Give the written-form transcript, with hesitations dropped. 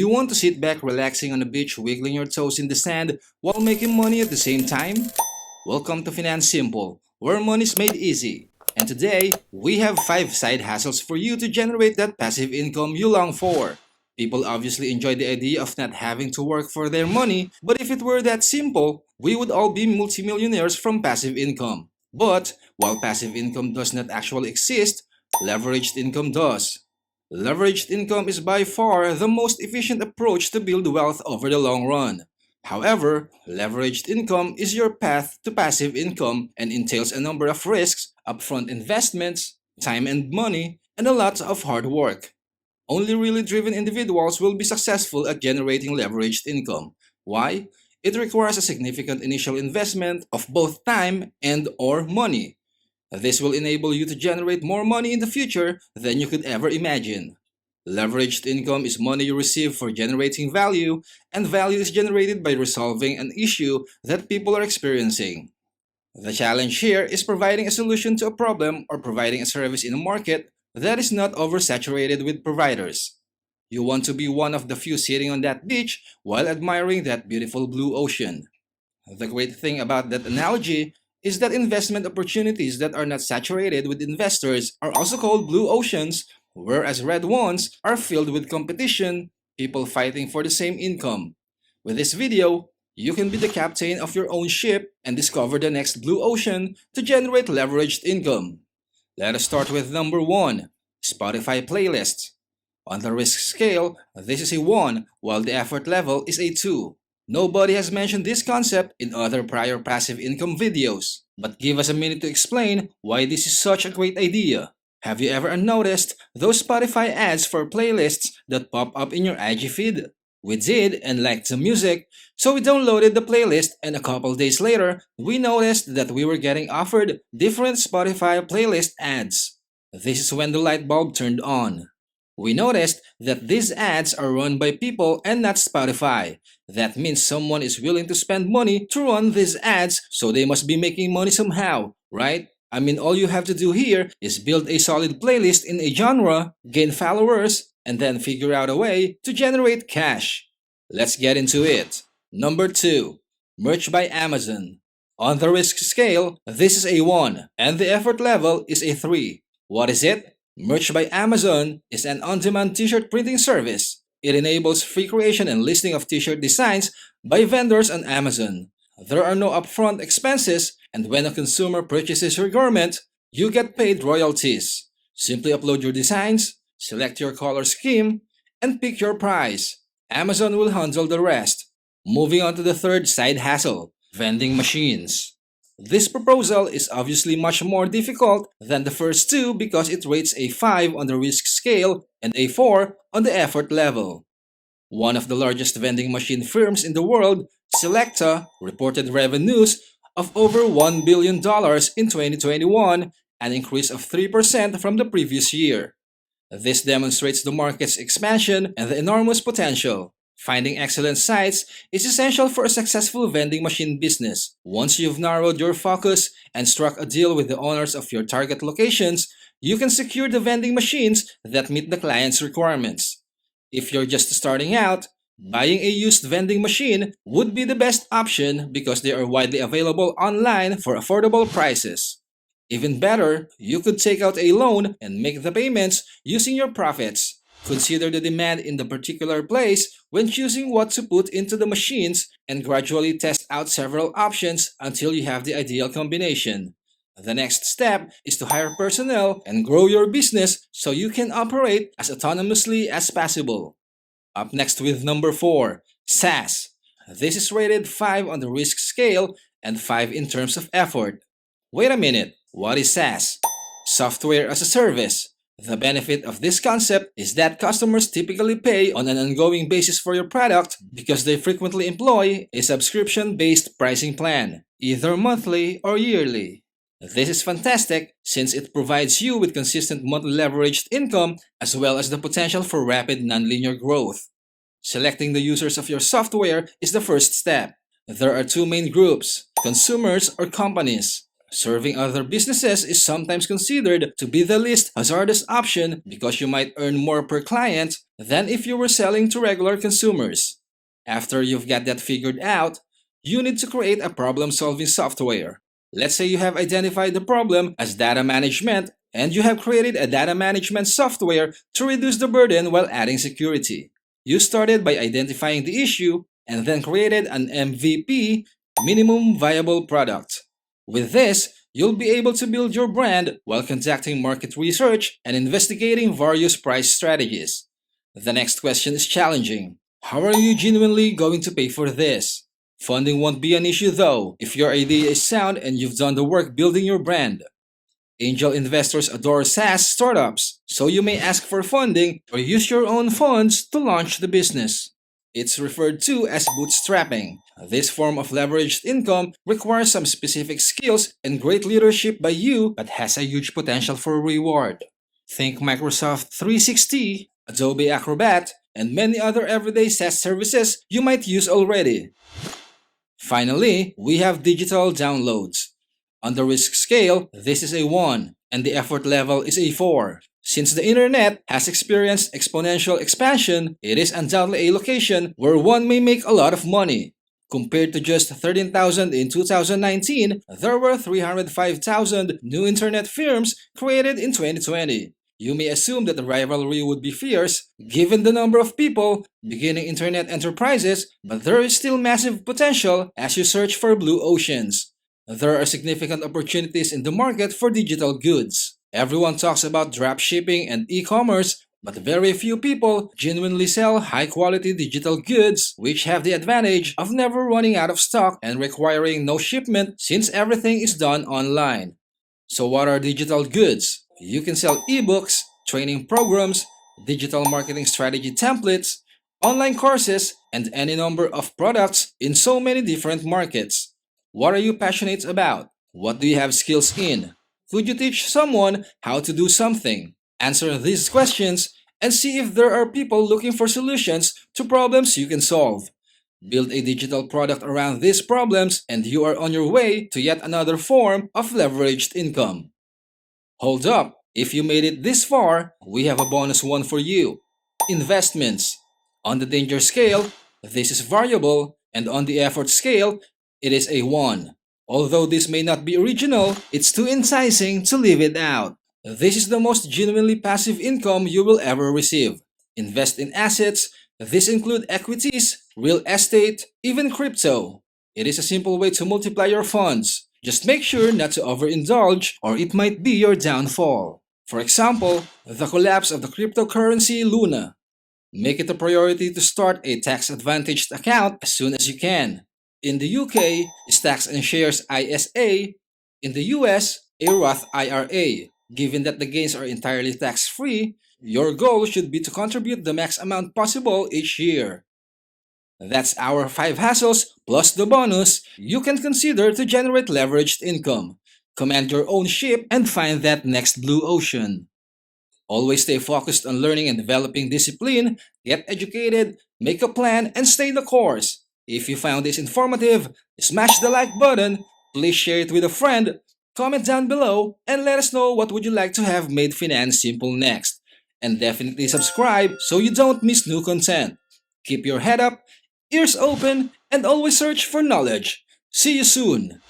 you want to sit back relaxing on the beach wiggling your toes in the sand while making money at the same time? Welcome to Finan Simple, where money is made easy. And today, we have 5 side hustles for you to generate that passive income you long for. People obviously enjoy the idea of not having to work for their money, but if it were that simple, we would all be multimillionaires from passive income. But while passive income does not actually exist, leveraged income does. Leveraged income is by far the most efficient approach to build wealth over the long run. However, leveraged income is your path to passive income and entails a number of risks, upfront investments, time and money, and a lot of hard work. Only really driven individuals will be successful at generating leveraged income. Why? It requires a significant initial investment of both time and/or money. This will enable you to generate more money in the future than you could ever imagine. Leveraged income is money you receive for generating value, and value is generated by resolving an issue that people are experiencing. The challenge here is providing a solution to a problem or providing a service in a market that is not oversaturated with providers. You want to be one of the few sitting on that beach while admiring that beautiful blue ocean. The great thing about that analogy is that investment opportunities that are not saturated with investors are also called blue oceans, whereas red ones are filled with competition, people fighting for the same income. With this video, you can be the captain of your own ship and discover the next blue ocean to generate leveraged income. Let us start with number 1, Spotify playlists. On the risk scale, this is a 1 while the effort level is a 2. Nobody has mentioned this concept in other prior passive income videos, but give us a minute to explain why this is such a great idea. Have you ever noticed those Spotify ads for playlists that pop up in your IG feed? We did and liked the music, so we downloaded the playlist and a couple days later, we noticed that we were getting offered different Spotify playlist ads. This is when the light bulb turned on. We noticed that these ads are run by people and not Spotify. That means someone is willing to spend money to run these ads, so they must be making money somehow, right? I mean, all you have to do here is build a solid playlist in a genre, gain followers, and then figure out a way to generate cash. Let's get into it. Number 2, merch by Amazon. On the risk scale, this is a 1, and the effort level is a 3. What is it? Merch by Amazon is an on-demand t-shirt printing service. It enables free creation and listing of t-shirt designs by vendors on Amazon. There are no upfront expenses, and when a consumer purchases your garment, you get paid royalties. Simply upload your designs, select your color scheme, and pick your price. Amazon will handle the rest. Moving on to the third side hustle, vending machines. This proposal is obviously much more difficult than the first two because it rates a 5 on the risk scale and a 4 on the effort level. One of the largest vending machine firms in the world, Selecta, reported revenues of over $1 billion in 2021, an increase of 3% from the previous year. This demonstrates the market's expansion and the enormous potential. Finding excellent sites is essential for a successful vending machine business. Once you've narrowed your focus and struck a deal with the owners of your target locations, you can secure the vending machines that meet the client's requirements. If you're just starting out, buying a used vending machine would be the best option because they are widely available online for affordable prices. Even better, you could take out a loan and make the payments using your profits. Consider the demand in the particular place when choosing what to put into the machines and gradually test out several options until you have the ideal combination. The next step is to hire personnel and grow your business so you can operate as autonomously as possible. Up next with number 4, SaaS. This is rated 5 on the risk scale and 5 in terms of effort. Wait a minute, what is SaaS? Software as a service. The benefit of this concept is that customers typically pay on an ongoing basis for your product because they frequently employ a subscription-based pricing plan, either monthly or yearly. This is fantastic since it provides you with consistent monthly leveraged income as well as the potential for rapid nonlinear growth. Selecting the users of your software is the first step. There are 2 main groups, consumers or companies. Serving other businesses is sometimes considered to be the least hazardous option because you might earn more per client than if you were selling to regular consumers. After you've got that figured out, you need to create a problem solving software. Let's say you have identified the problem as data management and you have created a data management software to reduce the burden while adding security. You started by identifying the issue and then created an MVP, minimum viable product. With this, you'll be able to build your brand while conducting market research and investigating various price strategies. The next question is challenging. How are you genuinely going to pay for this? Funding won't be an issue though if your idea is sound and you've done the work building your brand. Angel investors adore SaaS startups, so you may ask for funding or use your own funds to launch the business. It's referred to as bootstrapping. This form of leveraged income requires some specific skills and great leadership by you but has a huge potential for reward. Think Microsoft 360, Adobe Acrobat, and many other everyday SaaS services you might use already. Finally, we have digital downloads. On the risk scale, this is a 1, and the effort level is a 4. Since the internet has experienced exponential expansion, it is undoubtedly a location where one may make a lot of money. Compared to just 13,000 in 2019, there were 305,000 new internet firms created in 2020. You may assume that the rivalry would be fierce given the number of people beginning internet enterprises, but there is still massive potential as you search for blue oceans. There are significant opportunities in the market for digital goods. Everyone talks about dropshipping and e-commerce, but very few people genuinely sell high-quality digital goods, which have the advantage of never running out of stock and requiring no shipment since everything is done online. So what are digital goods? You can sell ebooks, training programs, digital marketing strategy templates, online courses, and any number of products in so many different markets. What are you passionate about? What do you have skills in? Could you teach someone how to do something? Answer these questions and see if there are people looking for solutions to problems you can solve. Build a digital product around these problems and you are on your way to yet another form of leveraged income. Hold up! If you made it this far, we have a bonus one for you. Investments. On the danger scale, this is variable, and on the effort scale, it is a 1. Although this may not be original, it's too enticing to leave it out. This is the most genuinely passive income you will ever receive. Invest in assets. These include equities, real estate, even crypto. It is a simple way to multiply your funds. Just make sure not to overindulge or it might be your downfall. For example, the collapse of the cryptocurrency Luna. Make it a priority to start a tax-advantaged account as soon as you can. In the UK, Stocks and Shares ISA. In the US, a Roth IRA. Given that the gains are entirely tax-free, your goal should be to contribute the max amount possible each year. That's our 5 hassles plus the bonus you can consider to generate leveraged income. Command your own ship and find that next blue ocean. Always stay focused on learning and developing discipline, get educated, make a plan, and stay the course. If you found this informative, smash the like button, please share it with a friend, comment down below, and let us know what would you like to have made finance simple next. And definitely subscribe so you don't miss new content. Keep your head up, ears open, and always search for knowledge. See you soon!